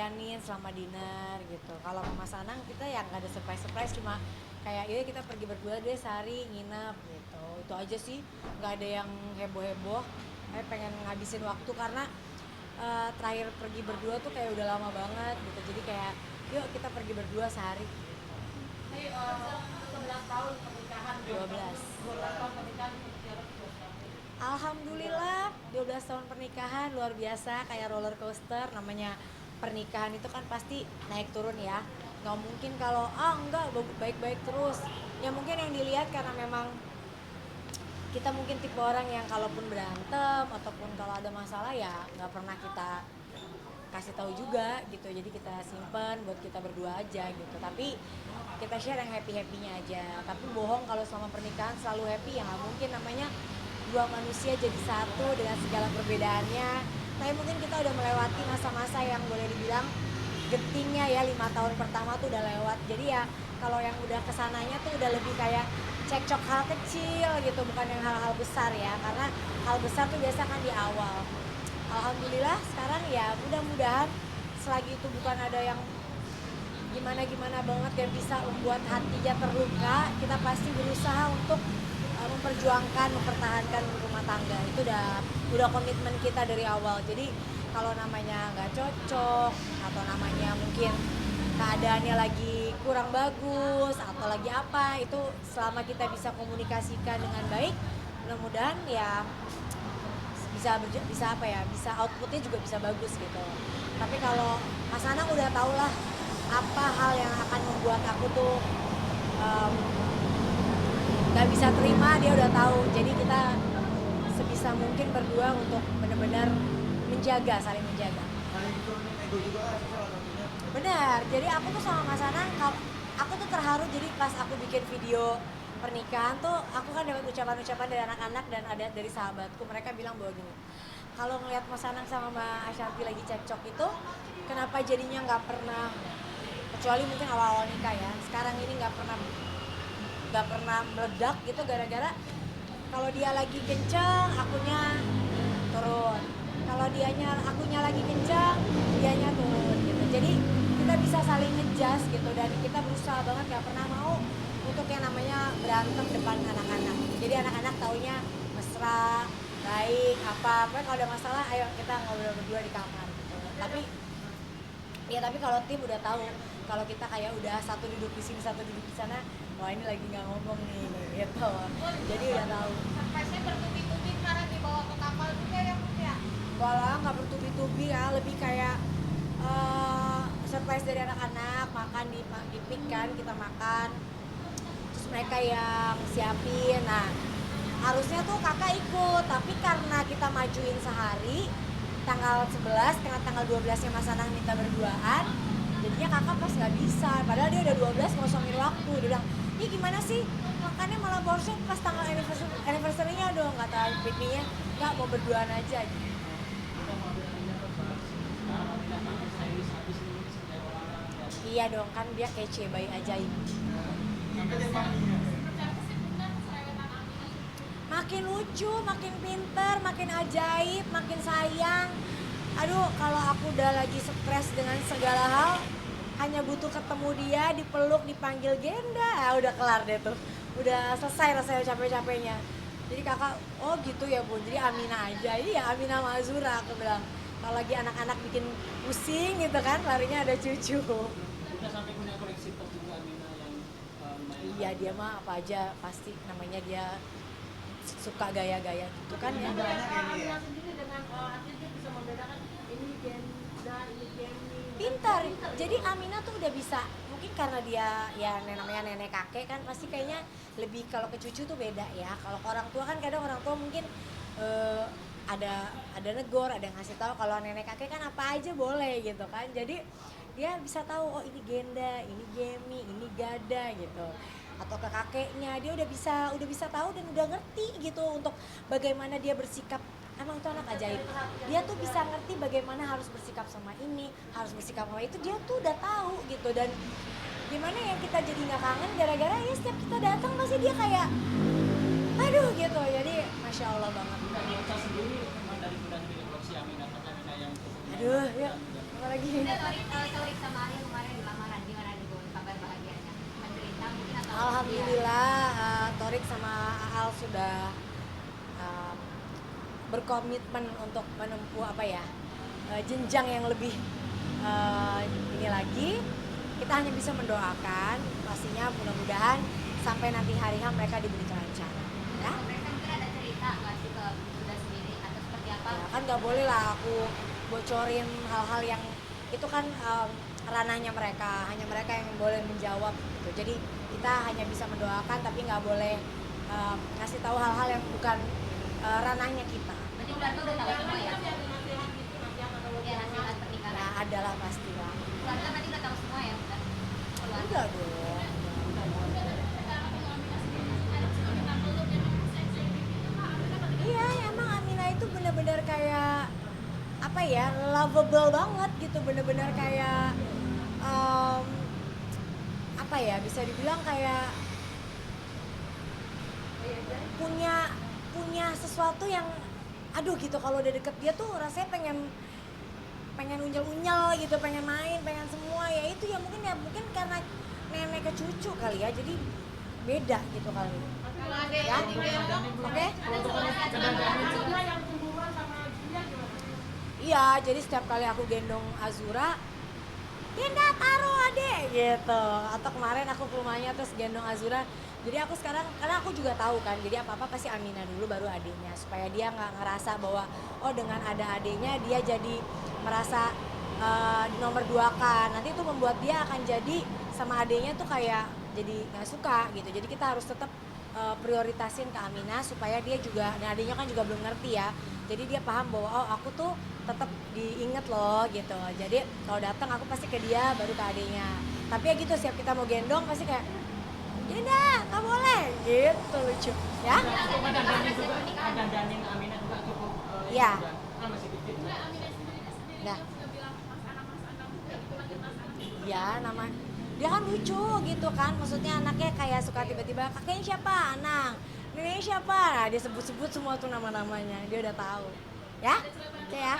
dilayanin selama dinner gitu. Kalau ke Mas Anang kita yang nggak ada surprise cuma kayak ya kita pergi berdua deh sehari nginep gitu. Itu aja sih, nggak ada yang heboh-heboh. Saya pengen ngabisin waktu karena terakhir pergi berdua tuh kayak udah lama banget gitu. Jadi kayak yuk kita pergi berdua sehari. Ini 11 tahun pernikahan. 12. 12 tahun pernikahan. Alhamdulillah 12 tahun pernikahan luar biasa, kayak roller coaster. Namanya pernikahan itu kan pasti naik turun ya, nggak mungkin kalau enggak baik-baik terus ya. Mungkin yang dilihat karena memang kita mungkin tipe orang yang kalaupun berantem ataupun kalau ada masalah ya nggak pernah kita kasih tahu juga gitu, jadi kita simpen buat kita berdua aja gitu. Tapi kita share yang happy-happynya aja. Tapi bohong kalau selama pernikahan selalu happy ya nggak mungkin, namanya dua manusia jadi satu dengan segala perbedaannya. Tapi mungkin kita udah melewati masa-masa yang boleh dibilang gentingnya ya, 5 tahun pertama tuh udah lewat. Jadi ya kalau yang udah kesananya tuh udah lebih kayak cekcok hal kecil gitu, bukan yang hal-hal besar ya, karena hal besar tuh biasa kan di awal. Alhamdulillah sekarang ya mudah-mudahan selagi itu bukan ada yang gimana-gimana banget dan bisa membuat hatinya terluka, kita pasti berusaha untuk memperjuangkan, mempertahankan rumah tangga. Itu udah komitmen kita dari awal. Jadi kalau namanya nggak cocok atau namanya mungkin keadaannya lagi kurang bagus atau lagi apa, itu selama kita bisa komunikasikan dengan baik, mudah-mudahan ya bisa apa ya, bisa outputnya juga bisa bagus gitu. Tapi kalau Mas Anang udah tau lah apa hal yang akan membuat aku tuh nggak bisa terima, dia udah tahu. Jadi kita sebisa mungkin berdua untuk benar-benar menjaga, saling menjaga. Benar, jadi aku tuh sama Mas Anang, aku tuh terharu. Jadi pas aku bikin video pernikahan tuh, aku kan dapat ucapan-ucapan dari anak-anak dan ada dari sahabatku. Mereka bilang bahwa gini, kalau ngeliat Mas Anang sama Mbak Ashanti lagi cekcok itu, kenapa jadinya nggak pernah, kecuali mungkin awal-awal nikah ya, sekarang ini nggak pernah meledak gitu, gara-gara kalau dia lagi kenceng, akunya turun. Kalau akunya lagi kenceng, dianya turun gitu. Jadi kita bisa saling ngejudge gitu, dan kita berusaha banget gak pernah mau untuk yang namanya berantem depan anak-anak. Jadi anak-anak taunya mesra, baik, apa kalau ada masalah ayo kita ngobrol berdua di kamar gitu. Tapi kalau tim udah tahu, kalau kita kayak udah satu duduk di sini, satu duduk di sana, wah ini lagi nggak ngomong nih gitu. Jadi udah tahu. Surprise-nya bertubi-tubi karena dibawa ke kapal juga ya Bu ya? Kalau nggak bertubi-tubi ya, lebih kayak surprise dari anak-anak, makan di pik kan, kita makan, terus mereka yang siapin. Nah harusnya tuh kakak ikut, tapi karena kita majuin sehari, tanggal 11 karena tanggal 12-nya Mas Anang minta berduaan, jadinya kakak pas nggak bisa. Padahal dia udah 12 ngosongin waktu. Dia bilang, ini gimana sih makannya malah borsot pas tanggal anniversary-nya dong, kata pipinya. Nggak, mau berduaan aja gitu. Iya dong, kan dia kece, bayi ajaib. Makin lucu, makin pinter, makin ajaib, makin sayang. Aduh, kalau aku udah lagi stres dengan segala hal, hanya butuh ketemu dia, dipeluk, dipanggil Genda, udah kelar deh tuh. Udah selesai rasanya capek-capeknya. Jadi kakak, oh gitu ya Bu, jadi Amina aja. Ini ya Amina Mazura, aku bilang. Kalau lagi anak-anak bikin pusing gitu kan, larinya ada cucu. Udah sampai punya koleksi top juga Amina yang Iya, dia mah apa aja pasti, namanya dia suka gaya-gaya gitu kan ya. Amina sendiri dengan atlet dia bisa membedakan ini Genda, ini Gemini. Pintar. Jadi Amina tuh udah bisa, mungkin karena dia ya namanya nenek kakek kan, pasti kayaknya lebih kalau ke cucu tuh beda ya. Kalau ke orang tua kan kadang orang tua mungkin ada negor, ada yang ngasih tahu. Kalau nenek kakek kan apa aja boleh gitu kan. Jadi dia bisa tahu, oh ini Genda, ini Gemi, ini Gada gitu. Atau ke kakeknya dia udah bisa tahu dan udah ngerti gitu untuk bagaimana dia bersikap. Emang itu anak ajaib. Dia tuh bisa ngerti bagaimana harus bersikap sama ini, harus bersikap sama itu, dia tuh udah tahu gitu. Dan gimana ya kita jadi nggak kangen gara-gara ya setiap kita datang pasti dia kayak aduh gitu. Jadi masya Allah banget. Dari Ocha sendiri memang dari koleksi Amina, tapi Amina yang Aduh, ya apa lagi? Udah Torik sama Ariel kemarin lamaran gimana nih Bu kabar bahagianya? Mencerita mungkin atau Alhamdulillah, Torik sama Aal sudah berkomitmen untuk menempuh apa ya, jenjang yang lebih ini lagi. Kita hanya bisa mendoakan, pastinya mudah-mudahan sampai nanti hari H mereka diberi kelancaran. Ya? mereka mungkin ada cerita nggak sih ke Bunda sendiri atau seperti apa? Ya, kan nggak boleh lah aku bocorin hal-hal yang itu kan ranahnya mereka, hanya mereka yang boleh menjawab gitu. Jadi kita hanya bisa mendoakan tapi nggak boleh ngasih tahu hal-hal yang bukan ranahnya kita. Berarti keluarga udah tahu semua ya? Ya nasihat pernikahan. Nah, adalah pasti lah. Keluarga berarti udah tahu semua ya Bunda? Keluarga. Enggak dong. Iya, emang Amina itu benar-benar kayak apa ya, lovable banget gitu, benar-benar kayak apa ya, bisa dibilang kayak punya sesuatu yang aduh gitu, kalau udah deket dia tuh rasanya pengen unyel-unyel gitu, pengen main, pengen semua ya itu ya mungkin karena nenek ke cucu kali ya, jadi beda gitu kali ya. Oke. Iya, jadi setiap kali aku gendong Azura, Dinda taruh adek gitu. Atau kemarin aku ke rumahnya terus gendong Azura. Jadi aku sekarang, karena aku juga tahu kan, jadi apa-apa pasti Amina dulu baru adiknya, supaya dia nggak ngerasa bahwa oh dengan ada adiknya dia jadi merasa nomor dua kan. Nanti itu membuat dia akan jadi sama adiknya tuh kayak jadi nggak suka gitu. Jadi kita harus tetap prioritasin ke Amina supaya dia juga, nah adiknya kan juga belum ngerti ya. Jadi dia paham bahwa oh aku tuh tetap diinget loh gitu. Jadi kalau datang aku pasti ke dia baru ke adiknya. Tapi ya gitu, siap kita mau gendong pasti kayak Dinda, nggak boleh gitu, lucu ya. Coba dandanin juga, dandanin Amina juga cukup. Iya. Kan masih kecil. Nah, ya nama dia kan lucu gitu kan, maksudnya anaknya kayak suka tiba-tiba kakeknya siapa, Anang, neneknya siapa, nah dia sebut-sebut semua tuh nama-namanya, dia udah tahu ya, oke ya.